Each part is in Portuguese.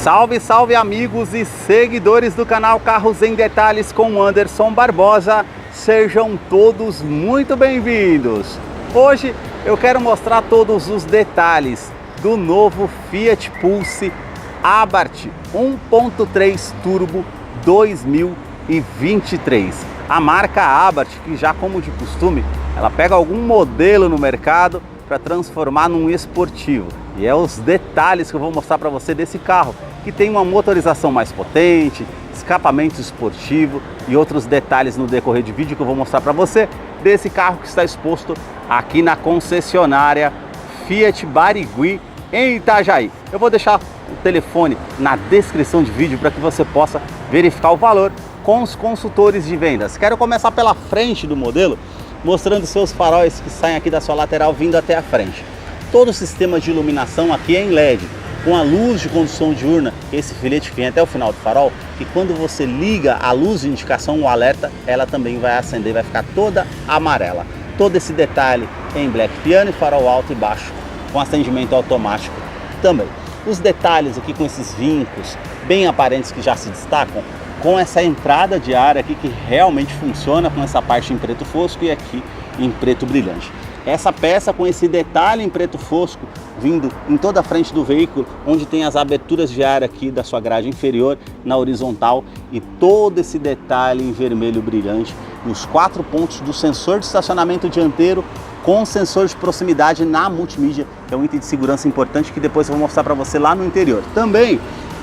Salve, salve amigos e seguidores do canal Carros em Detalhes com Anderson Barbosa. Sejam todos muito bem-vindos. Hoje eu quero mostrar todos os detalhes do novo Fiat Pulse Abarth 1.3 Turbo 2023. A marca Abarth, que já como de costume, ela pega algum modelo no mercado para transformar num esportivo. E é os detalhes que eu vou mostrar para você desse carro, que tem uma motorização mais potente, escapamento esportivo e outros detalhes no decorrer de vídeo que eu vou mostrar para você desse carro que está exposto aqui na concessionária Fiat Barigui, em Itajaí. Eu vou deixar o telefone na descrição de vídeo para que você possa verificar o valor com os consultores de vendas. Quero começar pela frente do modelo, mostrando seus faróis que saem aqui da sua lateral vindo até a frente. Todo o sistema de iluminação aqui é em LED, com a luz de condução diurna, esse filete que vem até o final do farol, que quando você liga a luz de indicação, o alerta, ela também vai acender, vai ficar toda amarela. Todo esse detalhe em black piano e farol alto e baixo, com acendimento automático também. Os detalhes aqui com esses vincos bem aparentes que já se destacam, com essa entrada de ar aqui que realmente funciona, com essa parte em preto fosco e aqui em preto brilhante. Essa peça com esse detalhe em preto fosco vindo em toda a frente do veículo, onde tem as aberturas de ar aqui da sua grade inferior na horizontal e todo esse detalhe em vermelho brilhante nos 4 pontos do sensor de estacionamento dianteiro com sensor de proximidade na multimídia, que é um item de segurança importante que depois eu vou mostrar para você lá no interior. Também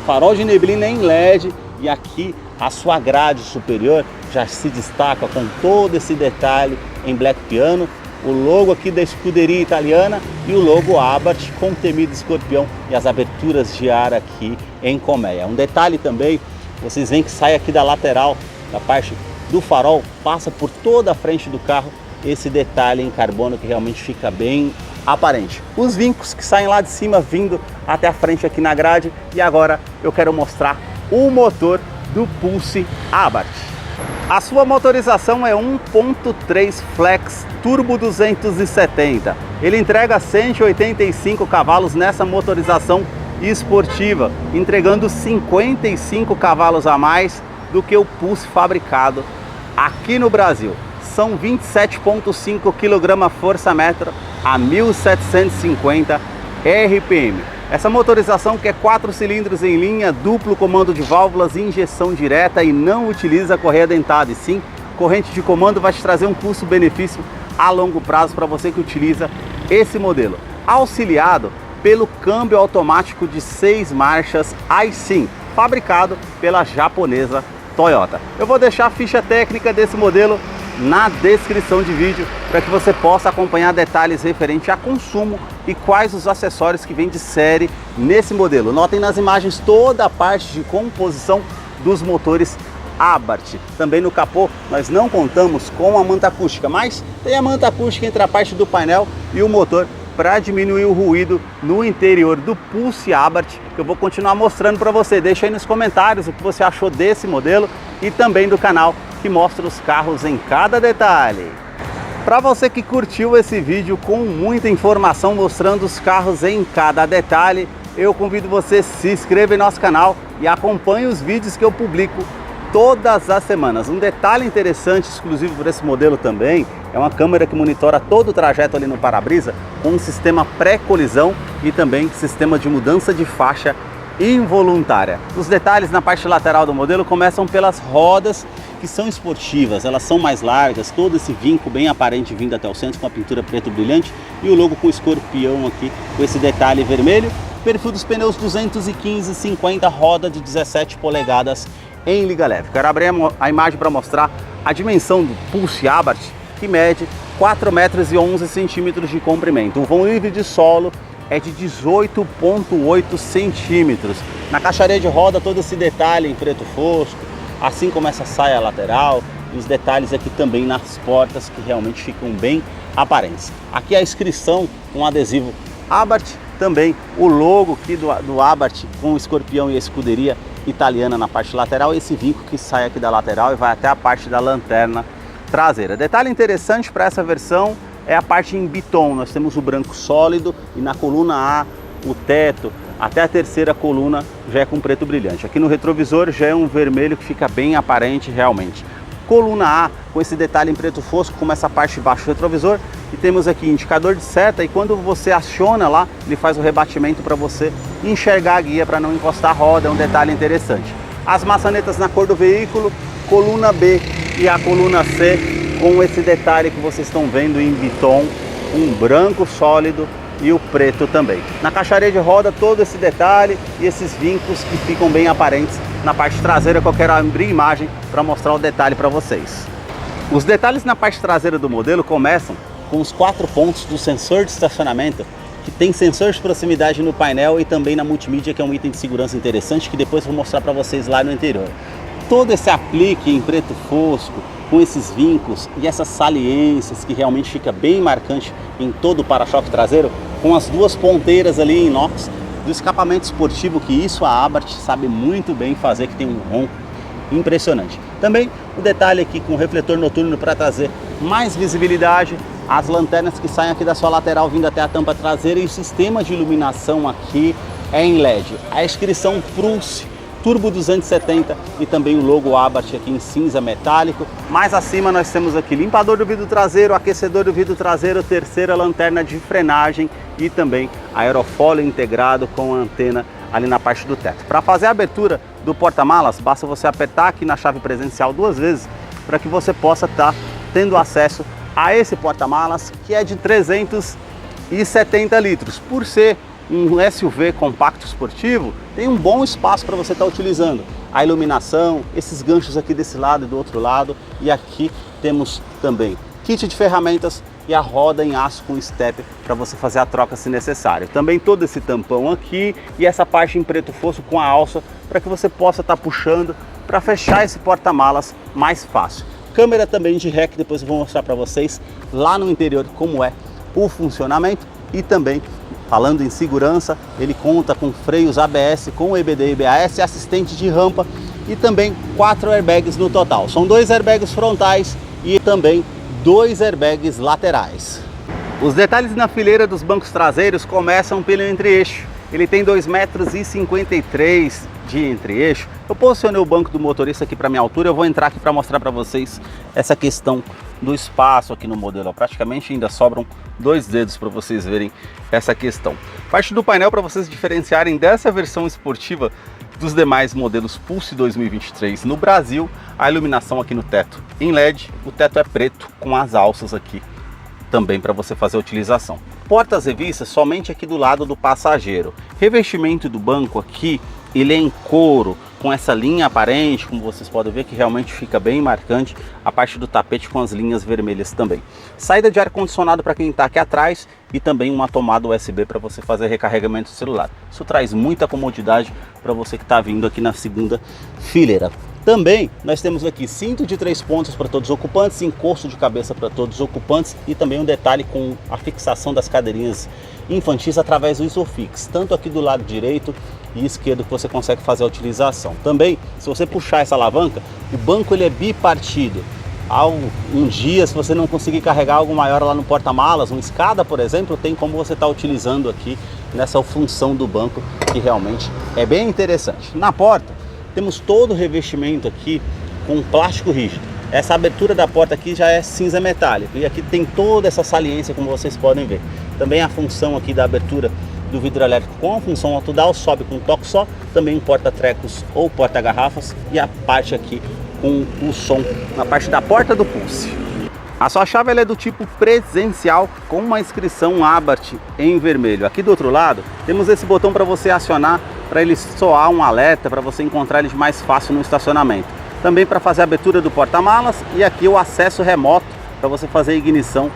farol de neblina em LED e aqui a sua grade superior já se destaca com todo esse detalhe em black piano, o logo aqui da escuderia italiana e o logo Abarth com o temido escorpião e as aberturas de ar aqui em colmeia. Um detalhe também, vocês veem que sai aqui da lateral, da parte do farol, passa por toda a frente do carro, esse detalhe em carbono que realmente fica bem aparente. Os vincos que saem lá de cima vindo até a frente aqui na grade. E agora eu quero mostrar o motor do Pulse Abarth. A sua motorização é 1.3 Flex Turbo 270. Ele entrega 185 cavalos nessa motorização esportiva, entregando 55 cavalos a mais do que o Pulse fabricado aqui no Brasil. São 27,5 kgfm a 1.750 RPM. Essa motorização que é 4 cilindros em linha, duplo comando de válvulas, injeção direta e não utiliza correia dentada, e sim corrente de comando, vai te trazer um custo-benefício a longo prazo para você que utiliza esse modelo. Auxiliado pelo câmbio automático de 6 marchas Aisin, fabricado pela japonesa Toyota. Eu vou deixar a ficha técnica desse modelo na descrição de vídeo para que você possa acompanhar detalhes referentes a consumo e quais os acessórios que vem de série nesse modelo. Notem nas imagens toda a parte de composição dos motores Abarth. Também no capô nós não contamos com a manta acústica, mas tem a manta acústica entre a parte do painel e o motor para diminuir o ruído no interior do Pulse Abarth, que eu vou continuar mostrando para você. Deixa aí nos comentários o que você achou desse modelo e também do canal que mostra os carros em cada detalhe. Para você que curtiu esse vídeo com muita informação mostrando os carros em cada detalhe, eu convido você a se inscrever em nosso canal e acompanhe os vídeos que eu publico todas as semanas. Um detalhe interessante, exclusivo para esse modelo também, é uma câmera que monitora todo o trajeto ali no para-brisa com um sistema pré-colisão e também sistema de mudança de faixa involuntária. Os detalhes na parte lateral do modelo começam pelas rodas, que são esportivas, elas são mais largas, todo esse vinco bem aparente vindo até o centro com a pintura preto brilhante e o logo com escorpião aqui com esse detalhe vermelho. Perfil dos pneus 215/50, roda de 17 polegadas em liga leve. Quero abrir a imagem para mostrar a dimensão do Pulse Abarth, que mede 4,11 metros de comprimento. O vão livre de solo é de 18,8 centímetros. Na caixaria de roda todo esse detalhe em preto fosco, assim como essa saia lateral e os detalhes aqui também nas portas que realmente ficam bem aparentes. Aqui a inscrição com adesivo Abarth, também o logo aqui do Abarth com o escorpião e a escuderia italiana na parte lateral, esse vinco que sai aqui da lateral e vai até a parte da lanterna traseira. Detalhe interessante para essa versão é a parte em biton. Nós temos o branco sólido e na coluna A o teto até a terceira coluna já é com preto brilhante. Aqui no retrovisor já é um vermelho que fica bem aparente realmente. Coluna A com esse detalhe em preto fosco, como essa parte de baixo do retrovisor, e temos aqui indicador de seta, e quando você aciona lá, ele faz o rebatimento para você enxergar a guia para não encostar a roda, é um detalhe interessante. As maçanetas na cor do veículo, coluna B e a coluna C com esse detalhe que vocês estão vendo em biton, um branco sólido e o preto também. Na caixaria de roda todo esse detalhe e esses vincos que ficam bem aparentes na parte traseira, que eu quero abrir imagem para mostrar o detalhe para vocês. Os detalhes na parte traseira do modelo começam com os 4 pontos do sensor de estacionamento, que tem sensor de proximidade no painel e também na multimídia, que é um item de segurança interessante que depois eu vou mostrar para vocês lá no interior. Todo esse aplique em preto fosco, com esses vincos e essas saliências que realmente fica bem marcante em todo o para-choque traseiro, com as 2 ponteiras ali em inox do escapamento esportivo, que isso a Abarth sabe muito bem fazer, que tem um ronco impressionante. Também o detalhe aqui com o refletor noturno para trazer mais visibilidade, as lanternas que saem aqui da sua lateral vindo até a tampa traseira, e o sistema de iluminação aqui é em LED. A inscrição Pulse Turbo 270 e também o logo Abarth aqui em cinza metálico. Mais acima nós temos aqui limpador do vidro traseiro, aquecedor do vidro traseiro, terceira lanterna de frenagem e também aerofólio integrado com a antena ali na parte do teto. Para fazer a abertura do porta-malas, basta você apertar aqui na chave presencial 2 vezes para que você possa estar tendo acesso a esse porta-malas, que é de 370 litros. Por ser um SUV compacto esportivo, tem um bom espaço para você estar utilizando. A iluminação, esses ganchos aqui desse lado e do outro lado, e aqui temos também kit de ferramentas e a roda em aço com step para você fazer a troca se necessário. Também todo esse tampão aqui e essa parte em preto fosco com a alça para que você possa estar puxando para fechar esse porta-malas mais fácil. Câmera também de ré, que depois eu vou mostrar para vocês lá no interior como é o funcionamento. E também, falando em segurança, ele conta com freios ABS com EBD e BAS, assistente de rampa e também 4 airbags no total. São 2 airbags frontais e também 2 airbags laterais. Os detalhes na fileira dos bancos traseiros começam pelo entre-eixo. Ele tem 2,53 m de entre-eixo. Eu posicionei o banco do motorista aqui para minha altura, eu vou entrar aqui para mostrar para vocês essa questão do espaço aqui no modelo. Praticamente ainda sobram 2 dedos para vocês verem essa questão. Parte do painel para vocês diferenciarem dessa versão esportiva dos demais modelos Pulse 2023 no Brasil, a iluminação aqui no teto em LED, o teto é preto com as alças aqui também para você fazer a utilização. Portas revistas somente aqui do lado do passageiro. Revestimento do banco aqui, ele é em couro, com essa linha aparente, como vocês podem ver, que realmente fica bem marcante, a parte do tapete com as linhas vermelhas também. Saída de ar-condicionado para quem está aqui atrás e também uma tomada USB para você fazer recarregamento do celular. Isso traz muita comodidade para você que está vindo aqui na segunda fileira. Também nós temos aqui cinto de 3 pontos para todos os ocupantes, encosto de cabeça para todos os ocupantes e também um detalhe com a fixação das cadeirinhas infantis através do Isofix, tanto aqui do lado direito e esquerdo, que você consegue fazer a utilização. Também, se você puxar essa alavanca, o banco ele é bipartido. Um dia, se você não conseguir carregar algo maior lá no porta-malas, uma escada, por exemplo, tem como você estar utilizando aqui nessa função do banco, que realmente é bem interessante. Na porta, temos todo o revestimento aqui com plástico rígido. Essa abertura da porta aqui já é cinza metálico e aqui tem toda essa saliência, como vocês podem ver. Também a função aqui da abertura do vidro elétrico com a função autodal, sobe com um toque só, também um porta-trecos ou porta-garrafas e a parte aqui com o som na parte da porta do Pulse. A sua chave ela é do tipo presencial com uma inscrição Abarth em vermelho. Aqui do outro lado temos esse botão para você acionar, para ele soar um alerta, para você encontrar ele mais fácil no estacionamento. Também para fazer a abertura do porta-malas e aqui o acesso remoto para você fazer a ignição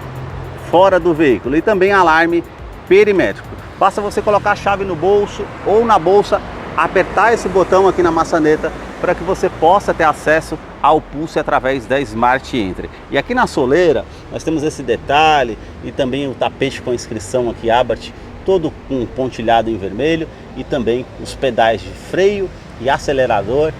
fora do veículo e também alarme perimétrico. Basta você colocar a chave no bolso ou na bolsa, apertar esse botão aqui na maçaneta para que você possa ter acesso ao Pulse através da Smart Entry. E aqui na soleira nós temos esse detalhe e também o tapete com a inscrição aqui Abarth, todo com pontilhado em vermelho e também os pedais de freio e acelerador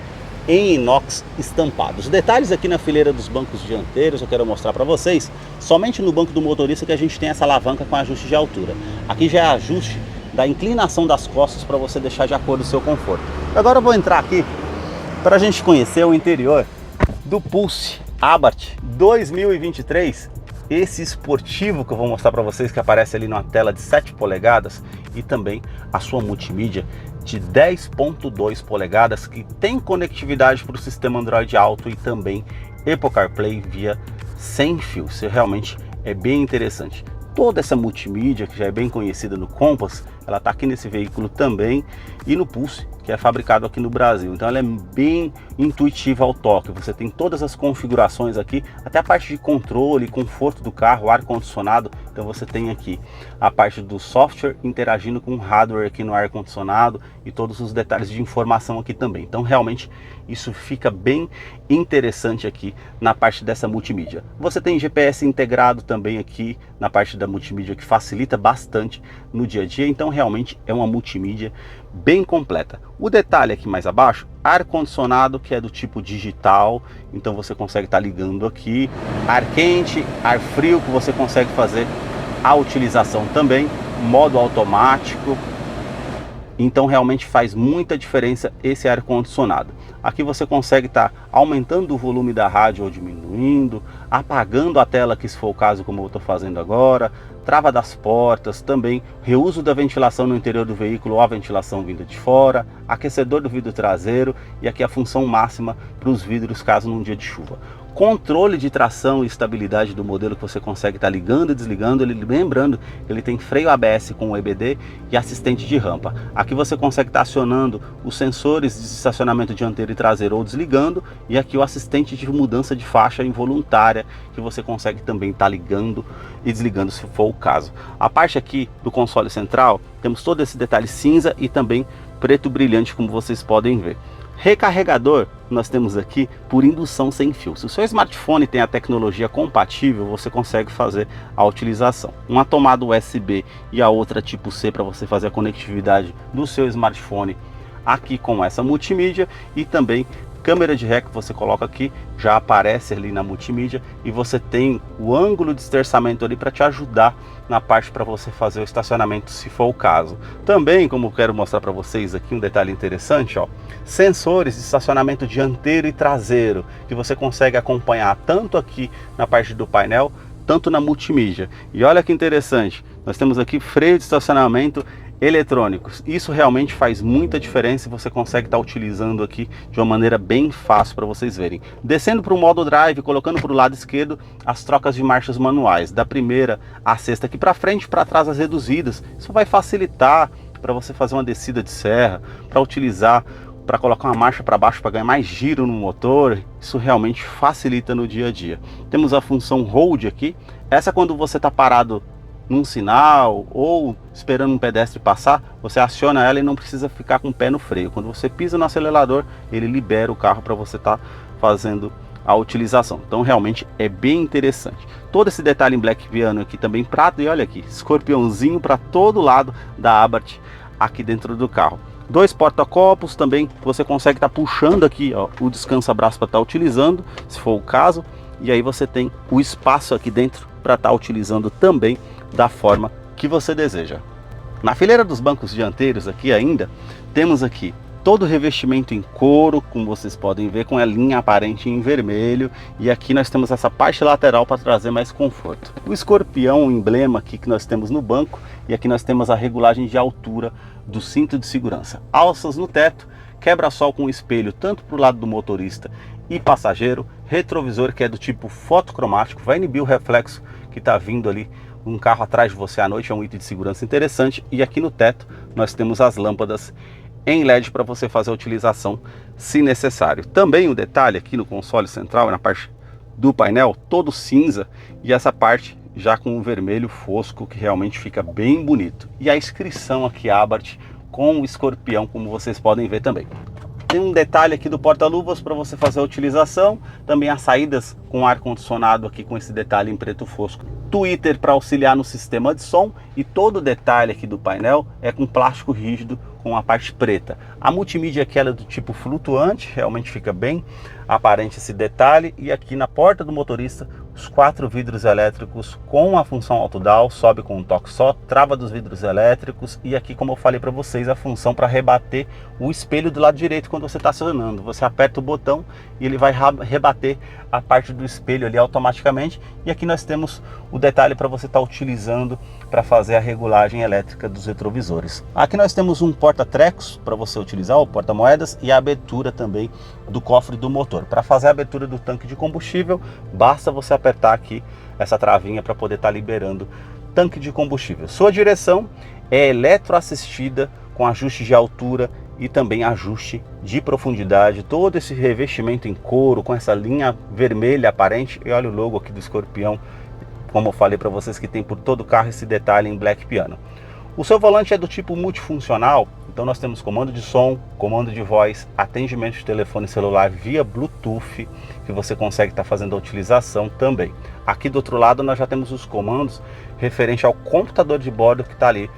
em inox estampados. Os detalhes aqui na fileira dos bancos dianteiros eu quero mostrar para vocês. Somente no banco do motorista que a gente tem essa alavanca com ajuste de altura. Aqui já é ajuste da inclinação das costas para você deixar de acordo com o seu conforto. Agora eu vou entrar aqui para a gente conhecer o interior do Pulse Abarth 2023, esse esportivo que eu vou mostrar para vocês, que aparece ali numa tela de 7 polegadas e também a sua multimídia de 10.2 polegadas que tem conectividade para o sistema Android Auto e também Apple CarPlay via sem fio. Isso realmente é bem interessante. Toda essa multimídia que já é bem conhecida no Compass, ela está aqui nesse veículo também e no Pulse, que é fabricado aqui no Brasil. Então ela é bem intuitiva ao toque. Você tem todas as configurações aqui, até a parte de controle, conforto do carro, ar-condicionado. Então você tem aqui a parte do software interagindo com o hardware aqui no ar-condicionado e todos os detalhes de informação aqui também. Então realmente isso fica bem interessante aqui na parte dessa multimídia. Você tem GPS integrado também aqui na parte da multimídia, que facilita bastante no dia a dia. Então realmente é uma multimídia bem completa. O detalhe aqui mais abaixo, ar-condicionado, que é do tipo digital, então você consegue estar ligando aqui, ar quente, ar frio, que você consegue fazer a utilização também, modo automático. Então realmente faz muita diferença esse ar-condicionado. Aqui você consegue estar aumentando o volume da rádio ou diminuindo, apagando a tela aqui se for o caso, como eu estou fazendo agora, trava das portas, também reuso da ventilação no interior do veículo ou a ventilação vinda de fora, aquecedor do vidro traseiro e aqui a função máxima para os vidros caso num dia de chuva. Controle de tração e estabilidade do modelo que você consegue estar ligando e desligando, ele lembrando que ele tem freio ABS com EBD e assistente de rampa. Aqui você consegue estar acionando os sensores de estacionamento dianteiro e traseiro ou desligando, e aqui o assistente de mudança de faixa involuntária que você consegue também estar ligando e desligando se for o caso. A parte aqui do console central temos todo esse detalhe cinza e também preto brilhante, como vocês podem ver. Recarregador nós temos aqui por indução sem fio. Se o seu smartphone tem a tecnologia compatível, você consegue fazer a utilização. Uma tomada USB e a outra tipo C para você fazer a conectividade do seu smartphone aqui com essa multimídia, e também câmera de ré que você coloca aqui, já aparece ali na multimídia, e você tem o ângulo de esterçamento ali para te ajudar na parte para você fazer o estacionamento se for o caso. Também, como eu quero mostrar para vocês aqui um detalhe interessante, ó, sensores de estacionamento dianteiro e traseiro, que você consegue acompanhar tanto aqui na parte do painel, tanto na multimídia. E olha que interessante, nós temos aqui freio de estacionamento eletrônicos. Isso realmente faz muita diferença e você consegue estar utilizando aqui de uma maneira bem fácil para vocês verem. Descendo para o modo drive, colocando para o lado esquerdo as trocas de marchas manuais, da primeira à sexta aqui para frente, para trás as reduzidas. Isso vai facilitar para você fazer uma descida de serra, para utilizar, para colocar uma marcha para baixo para ganhar mais giro no motor. Isso realmente facilita no dia a dia. Temos a função hold aqui, essa quando você está parado num sinal ou esperando um pedestre passar, você aciona ela e não precisa ficar com o pé no freio. Quando você pisa no acelerador, ele libera o carro para você estar fazendo a utilização. Então realmente é bem interessante. Todo esse detalhe em black piano aqui também prata, e olha aqui, escorpiãozinho para todo lado da Abarth aqui dentro do carro. 2 porta-copos também, você consegue estar puxando aqui, ó, o descansa-braço para estar utilizando, se for o caso, e aí você tem o espaço aqui dentro para estar utilizando também da forma que você deseja. Na fileira dos bancos dianteiros aqui ainda, temos aqui todo o revestimento em couro, como vocês podem ver, com a linha aparente em vermelho, e aqui nós temos essa parte lateral para trazer mais conforto. O escorpião, o emblema aqui que nós temos no banco, e aqui nós temos a regulagem de altura do cinto de segurança. Alças no teto, quebra-sol com espelho tanto para o lado do motorista e passageiro, retrovisor que é do tipo fotocromático, vai inibir o reflexo que está vindo ali um carro atrás de você à noite, é um item de segurança interessante. E aqui no teto nós temos as lâmpadas em LED para você fazer a utilização se necessário. Também um detalhe aqui no console central, na parte do painel, todo cinza, e essa parte já com o vermelho fosco, que realmente fica bem bonito. E a inscrição aqui Abarth com o escorpião, como vocês podem ver também. Tem um detalhe aqui do porta-luvas para você fazer a utilização, também as saídas com ar-condicionado aqui com esse detalhe em preto fosco. Tweeter para auxiliar no sistema de som, e todo o detalhe aqui do painel é com plástico rígido com a parte preta. A multimídia aqui ela é do tipo flutuante, realmente fica bem aparente esse detalhe, e aqui na porta do motorista os 4 vidros elétricos com a função auto-down, sobe com um toque só, trava dos vidros elétricos e aqui, como eu falei para vocês, a função para rebater o espelho do lado direito quando você está acionando. Você aperta o botão e ele vai rebater a parte do espelho ali automaticamente. E aqui nós temos o detalhe para você estar utilizando para fazer a regulagem elétrica dos retrovisores. Aqui nós temos um porta-trecos para você utilizar, o porta-moedas, e a abertura também do cofre do motor. Para fazer a abertura do tanque de combustível, basta você apertar aqui essa travinha para poder estar liberando tanque de combustível. Sua direção é eletroassistida com ajuste de altura e também ajuste de profundidade, todo esse revestimento em couro com essa linha vermelha aparente. E olha o logo aqui do escorpião, como eu falei para vocês, que tem por todo o carro esse detalhe em black piano. O seu volante é do tipo multifuncional, então nós temos comando de som, comando de voz, atendimento de telefone celular via Bluetooth, que você consegue estar fazendo a utilização também. Aqui do outro lado nós já temos os comandos referente ao computador de bordo que está ali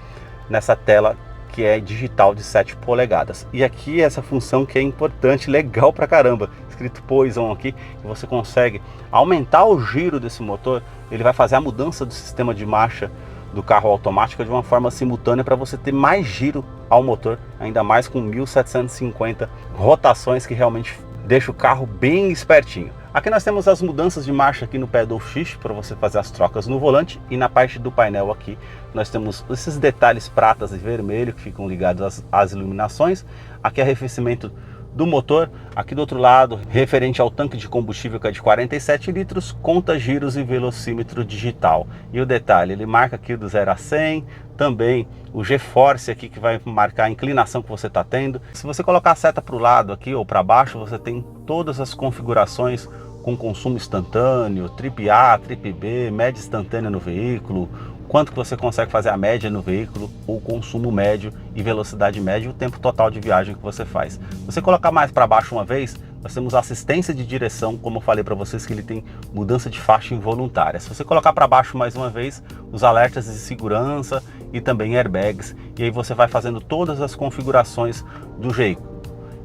nessa tela que é digital de 7 polegadas. E aqui essa função que é importante, legal pra caramba, escrito Poison aqui, que você consegue aumentar o giro desse motor. Ele vai fazer a mudança do sistema de marcha do carro automático de uma forma simultânea para você ter mais giro ao motor, ainda mais com 1750 rotações, que realmente deixa o carro bem espertinho. Aqui nós temos as mudanças de marcha aqui no pedal shift para você fazer as trocas no volante, e na parte do painel aqui nós temos esses detalhes pratas e vermelho que ficam ligados às iluminações. Aqui é arrefecimento do motor. Aqui do outro lado, referente ao tanque de combustível, que é de 47 litros, conta giros e velocímetro digital. E o detalhe, ele marca aqui do 0 a 100, também o G-Force aqui, que vai marcar a inclinação que você está tendo. Se você colocar a seta para o lado aqui ou para baixo, você tem todas as configurações com consumo instantâneo, trip A, trip B, média instantânea no veículo, quanto que você consegue fazer a média no veículo, o consumo médio e velocidade média, e o tempo total de viagem que você faz. Se você colocar mais para baixo uma vez, nós temos assistência de direção, como eu falei para vocês, que ele tem mudança de faixa involuntária. Se você colocar para baixo mais uma vez, os alertas de segurança e também airbags, e aí você vai fazendo todas as configurações do veículo.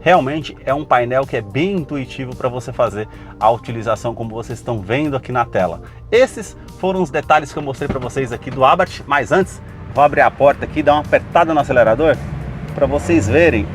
Realmente é um painel que é bem intuitivo para você fazer a utilização, como vocês estão vendo aqui na tela. Esses foram os detalhes que eu mostrei para vocês aqui do Abarth, mas antes vou abrir a porta aqui e dar uma apertada no acelerador para vocês verem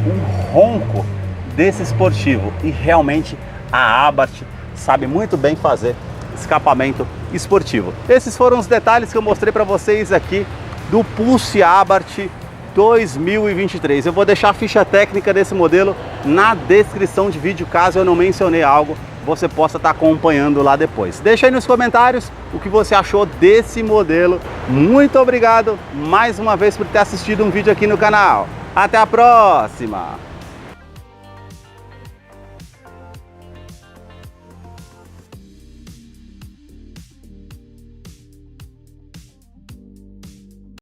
o ronco desse esportivo. E realmente a Abarth sabe muito bem fazer escapamento esportivo. Esses foram os detalhes que eu mostrei para vocês aqui do Pulse Abarth 2023. Eu vou deixar a ficha técnica desse modelo na descrição de vídeo, caso eu não mencionei algo, você possa estar acompanhando lá depois. Deixa aí nos comentários o que você achou desse modelo. Muito obrigado mais uma vez por ter assistido um vídeo aqui no canal. Até a próxima!